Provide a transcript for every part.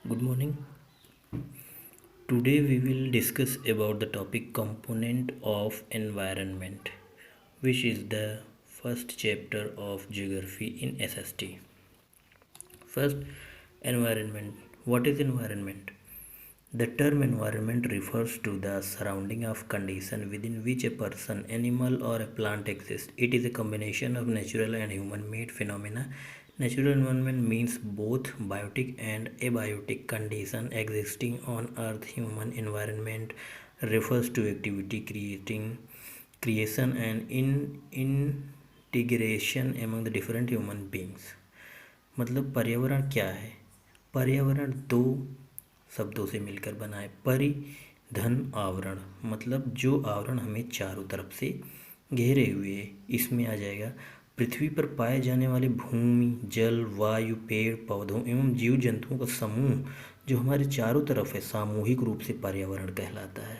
Good morning. Today we will discuss about the topic component of environment, which is the first chapter of geography in SST. First, environment. What is environment? The term environment refers to the surrounding of condition within which a person, animal or a plant exists. It is a combination of natural and human-made phenomena. Natural environment means both biotic and abiotic condition existing on earth. Human environment refers to activity creation and integration among the different human beings. मतलब पर्यावरण क्या है? पर्यावरण दो शब्दों से मिलकर बना है। परि धन आवरण, मतलब जो आवरण हमें चारों तरफ से घेरे हुए है। इसमें आ जाएगा पृथ्वी पर पाए जाने वाले भूमि, जल, वायु, पेड़ पौधों एवं जीव जंतुओं का समूह जो हमारे चारों तरफ है, सामूहिक रूप से पर्यावरण कहलाता है।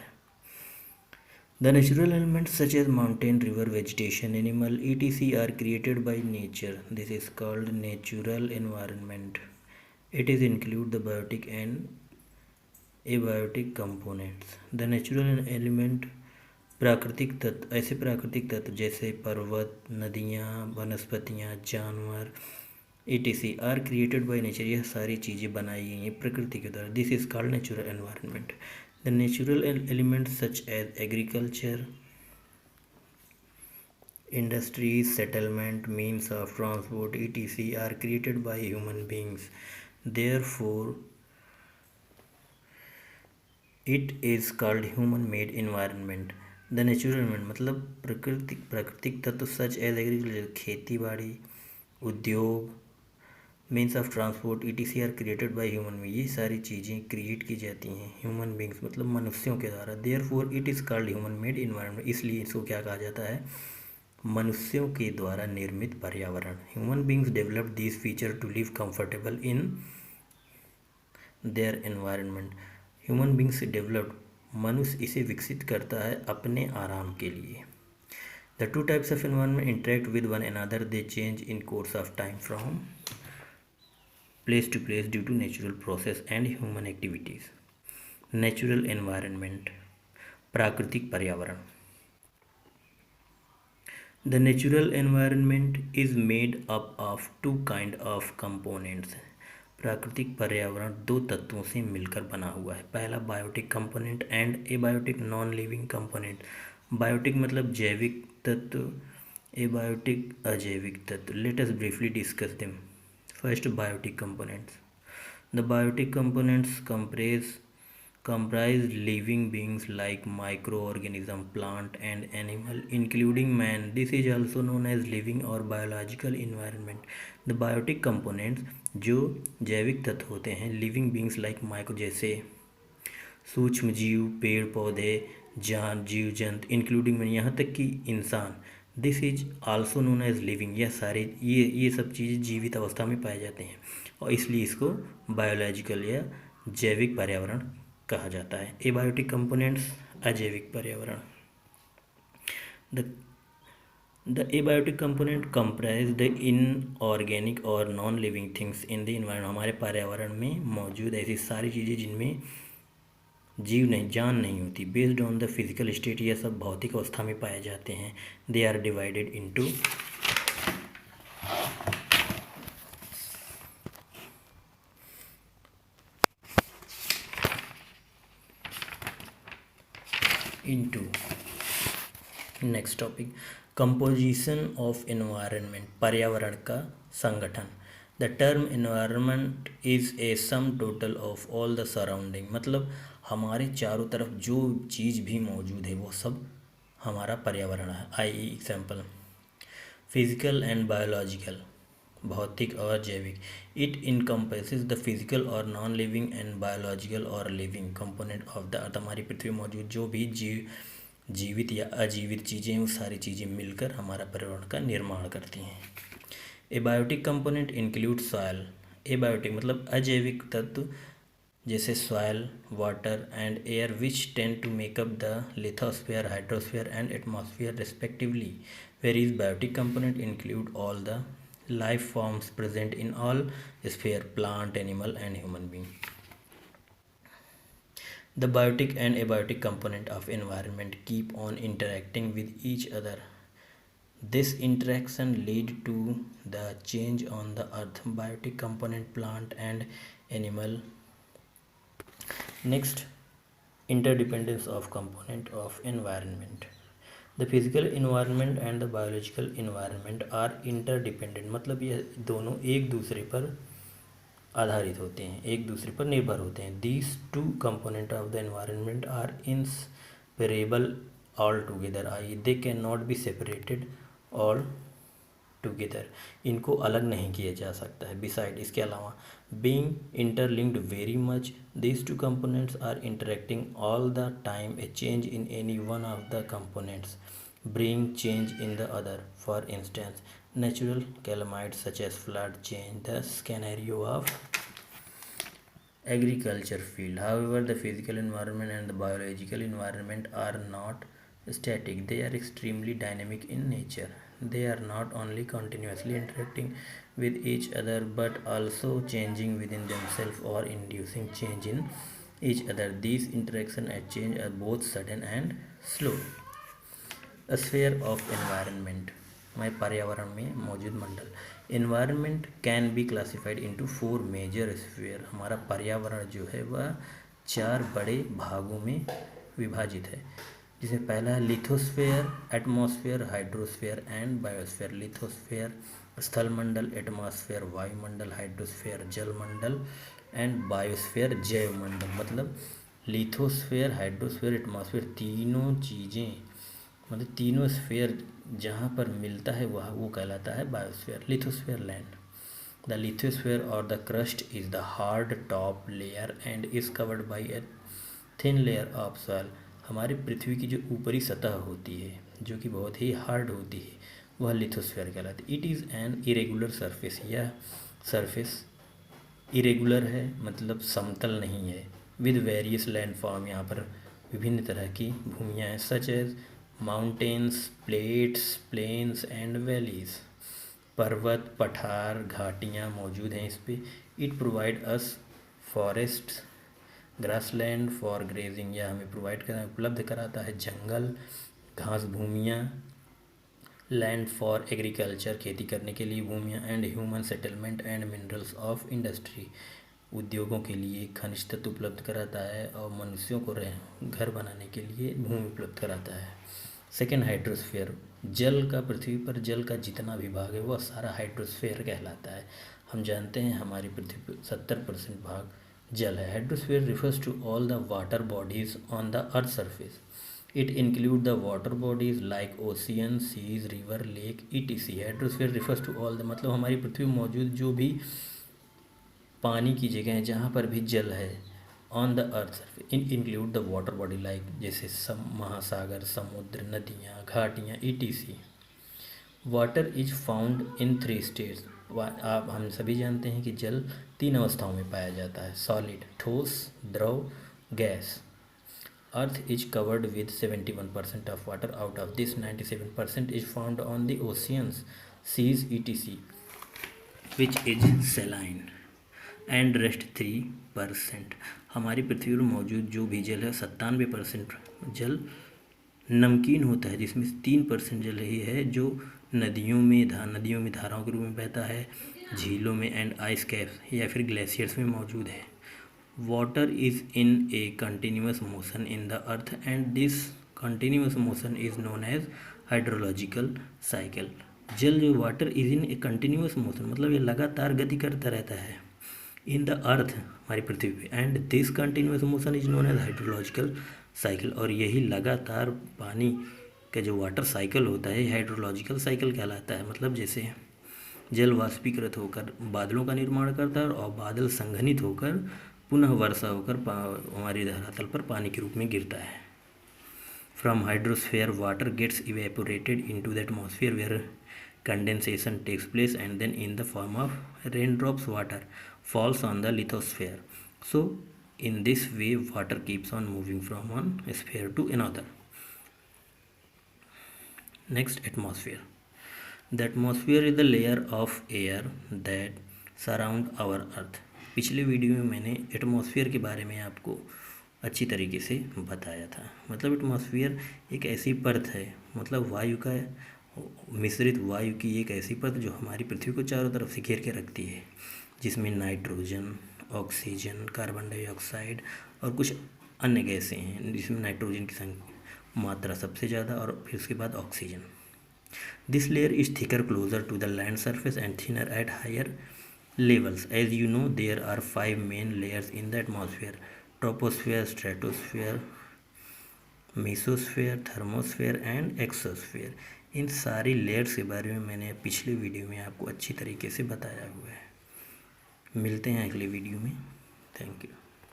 The natural elements such as mountain, river, vegetation, animal, etc. are created by nature. This is called natural environment. It is include the biotic and abiotic components. The natural element प्राकृतिक तत्व, ऐसे प्राकृतिक तत्व जैसे पर्वत, नदियाँ, वनस्पतियाँ, जानवर etc. Are created by nature, यह सारी चीज़ें बनाई गई हैं प्रकृति के द्वारा. This is called natural environment. The natural elements such as agriculture, industries, settlement, means of transport, etc. are created by human beings. Therefore, it is called human made environment. The natural environment मतलब प्राकृतिक तत्व such as agriculture, खेती बाड़ी, उद्योग, means of transport etc. Are created by human being, ये सारी चीज़ें create की जाती हैं ह्यूमन बींग्स मतलब मनुष्यों के द्वारा. Therefore it is called human made environment, इसलिए इसको क्या कहा जाता है? मनुष्यों के द्वारा निर्मित पर्यावरण. Human beings develop this feature to live comfortable in their environment. Human beings developed, मनुष्य इसे विकसित करता है अपने आराम के लिए. The two types of environment interact with one another, they change in course of time from place to place due to natural process and human activities. Natural environment प्राकृतिक पर्यावरण. The natural environment is made up of two kind of components. प्राकृतिक पर्यावरण दो तत्वों से मिलकर बना हुआ है. पहला biotic component and abiotic non living component. Biotic मतलब जैविक तत्व, एबायोटिक अजैविक तत्व. Let us briefly discuss them. First, biotic components. The biotic components comprise living beings like microorganism, plant and animal including man. This is also known as living or biological environment. The biotic components जो जैविक तत्व होते हैं, living beings like micro जैसे सूक्ष्म जीव, पेड़ पौधे, जीव जंतु इंक्लूडिंग मैन, यहाँ तक कि इंसान. This is also known as living. यह सारे ये सब चीज़ें जीवित अवस्था में पाए जाते हैं और इसलिए इसको बायोलॉजिकल या जैविक पर्यावरण कहा जाता है. एबायोटिक कंपोनेंट्स अजैविक पर्यावरण. The abiotic component comprise the inorganic और non living things in the environment. हमारे पर्यावरण में मौजूद ऐसी सारी चीज़ें जिनमें जान नहीं होती. Based on the physical state, यह सब भौतिक अवस्था में पाए जाते हैं. They are divided into next topic, composition of environment पर्यावरण का संगठन. The term environment is a sum total of all the surrounding. मतलब हमारे चारों तरफ जो चीज़ भी मौजूद है वो सब हमारा पर्यावरण है. आई एग्जाम्पल, फिजिकल एंड बायोलॉजिकल, भौतिक और जैविक. इट इनकम्प्रेसेस द फिजिकल और नॉन लिविंग एंड बायोलॉजिकल और living component of the earth. हमारी पृथ्वी में मौजूद जो भी जीवित या अजीवित चीज़ें, वो सारी चीज़ें मिलकर हमारा पर्यावरण का निर्माण करती हैं. Abiotic component include soil. Abiotic मतलब अजैविक तत्व जैसे soil, water and air which tend to make up the lithosphere, hydrosphere and atmosphere respectively. whereas biotic component include all the life forms present in all sphere, plant, animal and human being. The biotic and abiotic component of environment keep on interacting with each other. This interaction lead to the change on the earth. Biotic component, plant and animal. Next, interdependence of component of environment. The physical environment and the biological environment are interdependent, मतलब ये दोनों एक दूसरे पर आधारित होते हैं, एक दूसरे पर निर्भर होते हैं. These two component of the environment are inseparable all together, I they can not be separated all together, इनको अलग नहीं किया जा सकता है. बिसाइड, इसके अलावा, being interlinked very much, these two components are interacting all the time. A change in any one of the components bring change in the other. For instance, natural calamities such as flood change the scenario of agriculture field. However, the physical environment and the biological environment are not static. They are extremely dynamic in nature. They are not only continuously interacting with each other but also changing within themselves or inducing change in each other. These interaction and change are both sudden and slow. Sphere of environment, मैं पर्यावरण में मौजूद मंडल. Environment can be classified into 4 major sphere. हमारा पर्यावरण जो है वह 4 बड़े भागों में विभाजित है, जिसमें पहला है lithosphere, atmosphere, hydrosphere and biosphere. Lithosphere स्थलमंडल, एटमॉस्फेयर वायुमंडल, हाइड्रोस्फीयर जलमंडल एंड बायोस्फीयर जैवमंडल. मतलब लिथोस्फीयर, हाइड्रोस्फीयर, एटमॉस्फेयर तीनों चीज़ें, मतलब तीनों स्फीयर जहाँ पर मिलता है वह वो कहलाता है biosphere. Lithosphere land. The lithosphere और the crust is the hard top layer and is covered by a thin layer of soil. हमारी पृथ्वी की जो ऊपरी सतह होती है जो कि बहुत ही हार्ड होती है वह लिथोस्फीयर कहलाती है. It is an irregular surface. यह सरफेस इरेगुलर है, मतलब समतल नहीं है. विद वेरियस लैंड फॉर्म, यहाँ पर विभिन्न तरह की भूमियाँ हैं, such as mountains, plates, plains and valleys. पर्वत, पठार, घाटियाँ मौजूद हैं इस पे. It provide us forests, grassland for grazing, यह हमें उपलब्ध कराता है जंगल, घास भूमियाँ. लैंड फॉर एग्रीकल्चर, खेती करने के लिए भूमियाँ. And human settlement and minerals of industry, उद्योगों के लिए खनिज तत्व उपलब्ध कराता है और मनुष्यों को घर बनाने के लिए भूमि उपलब्ध कराता है. Second, hydrosphere. जल का, पृथ्वी पर जल का जितना भी भाग है वह सारा हाइड्रोस्फीयर कहलाता है. हम जानते हैं हमारी पृथ्वी पर 70% भाग जल है. Hydrosphere refers to all the water bodies on the earth surface. It include the water bodies like ocean, seas, river, lake, etc. Hydrosphere refers to all the, मतलब हमारी पृथ्वी में मौजूद जो भी पानी की जगह है जहाँ पर भी जल है on the earth surface. Include the water body like, जैसे महासागर, समुद्र, नदियाँ, घाटियाँ, etc. Water is found in 3 states. आप हम सभी जानते हैं कि जल 3 अवस्थाओं में पाया जाता है, सॉलिड, ठोस, द्रव, gas. Earth is covered with 71% of water. Out of this 97% is found on the oceans, seas, etc, which is saline and rest 3%. हमारी पृथ्वी पर मौजूद जो भी जल है 97% जल नमकीन होता है, जिसमें 3% जल ही है जो नदियों में धाराओं के रूप में बहता है, झीलों में एंड आइस कैप्स या फिर ग्लेशियर्स में मौजूद है. Water is in a continuous motion in the earth and this continuous motion is known as hydrological cycle. जल जो water is in a continuous motion, मतलब ये लगातार गति करता रहता है इन द अर्थ, हमारी पृथ्वी पे, and this continuous motion is known as hydrological cycle. और यही लगातार पानी का जो वाटर साइकिल होता है हाइड्रोलॉजिकल साइकिल कहलाता है. मतलब जैसे जल वाष्पीकृत होकर बादलों का निर्माण करता है और बादल संघनित होकर पुनः वर्षा होकर हमारी धरातल पर पानी के रूप में गिरता है. From hydrosphere water gets evaporated into the atmosphere where condensation takes place and then in the form of raindrops water falls on the lithosphere. So in this way water keeps on moving from one sphere to another. Next, atmosphere. The atmosphere is the layer of air that surround our earth. पिछले video में मैंने atmosphere के बारे में आपको अच्छी तरीके से बताया था। मतलब एटमॉस्फेयर एक ऐसी परत है, मतलब वायु का मिश्रित वायु की एक ऐसी परत जो हमारी पृथ्वी को चारों तरफ से घेर के रखती है, जिसमें नाइट्रोजन, ऑक्सीजन, कार्बन डाइऑक्साइड और कुछ अन्य गैसें हैं, जिसमें नाइट्रोजन की संख्या मात्रा सबसे ज़्यादा और फिर उसके बाद oxygen. This layer is thicker closer to the land surface and thinner at higher levels. As you know, there are 5 main layers in the atmosphere: troposphere, stratosphere, mesosphere, thermosphere and exosphere. इन सारी layers के बारे में मैंने पिछले video में आपको अच्छी तरीके से बताया हुआ है। मिलते हैं अगले वीडियो में। Thank you.